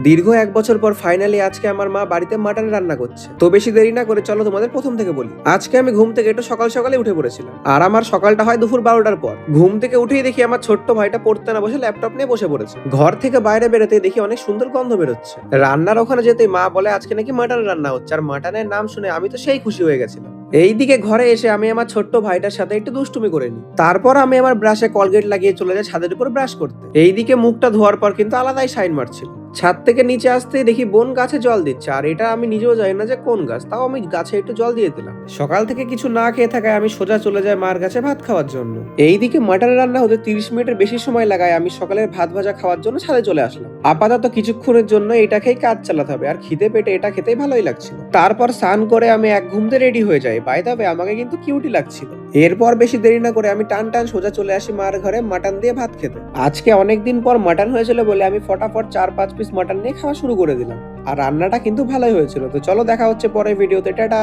দীর্ঘ ১ বছর পর ফাইনালি আজকে আমার মা বাড়িতে মাটন রান্না করছে। তো বেশি দেরি না করে চলো তোমাদের প্রথম থেকে বলি। আজকে আমি ঘুম থেকে একটু সকাল সকালে উঠে পড়েছিলাম। আর আমার সকালটা হয় দুপুর ১২টার পর। ঘুম থেকে উঠেই দেখি আমার ছোট্ট ভাইটা পড়তে না বসে ল্যাপটপ নিয়ে বসে পড়েছে। ঘর থেকে বাইরে বেরোতেই দেখি অনেক সুন্দর গন্ধ বেরোচ্ছে। রান্নার ওখানে যেতেই মা বলে আজকে নাকি মাটন রান্না হচ্ছে। আর মাটনের নাম শুনে আমি তো সেই খুশি হয়ে গেছিলাম। এইদিকে ঘরে এসে আমি আমার ছোট্ট ভাইটার সাথে একটু দুষ্টুমি করে নিই। তারপর আমি আমার ব্রাশে কলগেট লাগিয়ে চলে যাই ছাদের উপর ব্রাশ করতে। এইদিকে মুখটা ধোয়ার পর কিন্তু আলাদাই শাইন মারছিল। ছাদ থেকে নিচে আসতেই দেখি বোন গাছে জল দিচ্ছে। আর এটা আমি নিজেও জানি না যে কোন গাছ, তাও আমি গাছে একটু জল দিয়ে দিলাম। সকাল থেকে কিছু না খেয়ে থাকায় আমি সোজা চলে যাই মার কাছে ভাত খাওয়ার জন্য। এইদিকে মাটন রান্না হতে 30 মিনিটের বেশি সময় লাগায় আমি সকালের ভাত ভাজা খাওয়ার জন্য ছাদে চলে আসলাম। আপাতত কিছুক্ষণের জন্য এটা খেয়ে কাজ চালাতে হবে, আর খিদে পেটে এটা খেতেই ভালোই লাগছিল। তারপর স্নান করে আমি এক ঘুমতে রেডি হয়ে যাই। বাই দ্য ওয়ে আমাকে কিন্তু কিউটি লাগছিল। এরপর বেশি দেরি না করে আমি টান টান সোজা চলে আসি মার ঘরে মাটন দিয়ে ভাত খেতে। আজকে অনেকদিন পর মাটন হয়েছিল বলে আমি ফটাফট 4-5 পিস মাটন নিয়ে খাওয়া শুরু করে দিলাম। আর রান্নাটা কিন্তু ভালোই হয়েছিল। তো চলো দেখা হচ্ছে পরের ভিডিওতে, টাটা।